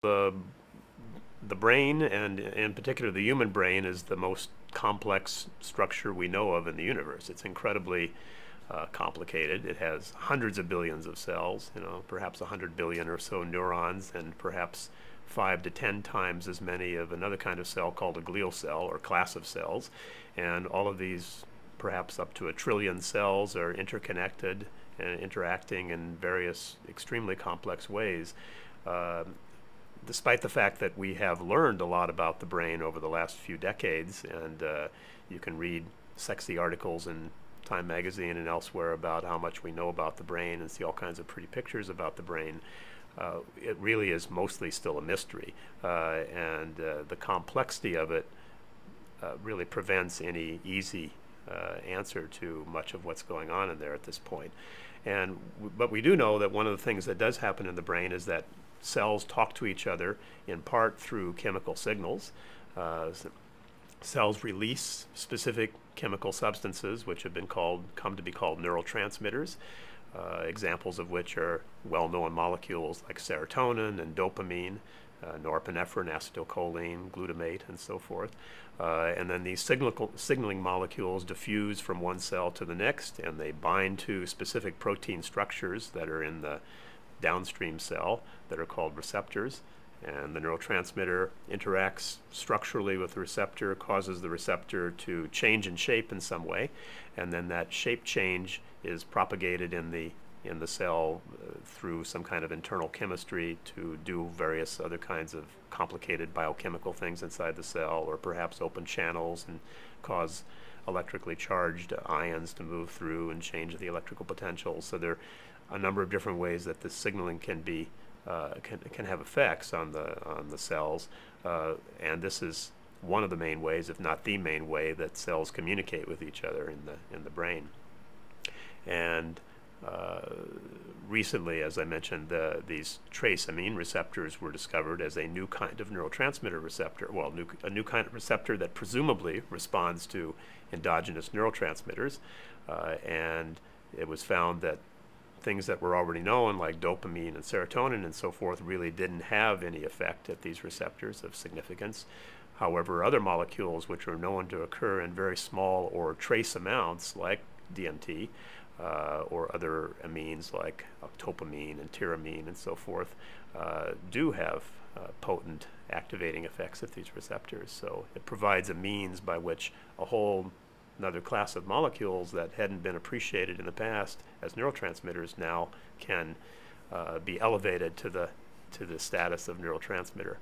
The, the brain, and in particular the human brain, is the most complex structure we know of in the universe. It's incredibly complicated. It has hundreds of billions of cells, perhaps 100 billion or so neurons, and perhaps 5 to 10 times as many of another kind of cell called a glial cell or class of cells. And all of these, perhaps up to 1 trillion cells, are interconnected and interacting in various extremely complex ways. Despite the fact that we have learned a lot about the brain over the last few decades, and you can read sexy articles in Time magazine and elsewhere about how much we know about the brain and see all kinds of pretty pictures about the brain, it really is mostly still a mystery. And the complexity of it really prevents any easy answer to much of what's going on in there at this point. But we do know that one of the things that does happen in the brain is that cells talk to each other in part through chemical signals. Cells release specific chemical substances which have come to be called neurotransmitters, examples of which are well-known molecules like serotonin and dopamine, norepinephrine, acetylcholine, glutamate, and so forth. And then these signaling molecules diffuse from one cell to the next, and they bind to specific protein structures that are in the downstream cell that are called receptors. And the neurotransmitter interacts structurally with the receptor, causes the receptor to change in shape in some way, and then that shape change is propagated in the cell through some kind of internal chemistry to do various other kinds of complicated biochemical things inside the cell, or perhaps open channels and cause electrically charged ions to move through and change the electrical potential. So there are a number of different ways that this signaling can have effects on the cells, and this is one of the main ways, if not the main way, that cells communicate with each other in the brain. And recently, as I mentioned, these trace-amine receptors were discovered as a new kind of neurotransmitter receptor. Well, a new kind of receptor that presumably responds to endogenous neurotransmitters, and it was found that things that were already known, like dopamine and serotonin and so forth, really didn't have any effect at these receptors of significance. However, other molecules which are known to occur in very small or trace amounts, like DMT, or other amines like dopamine and tyramine and so forth, do have potent activating effects at these receptors. So it provides a means by which another class of molecules that hadn't been appreciated in the past as neurotransmitters now can be elevated to the status of neurotransmitter.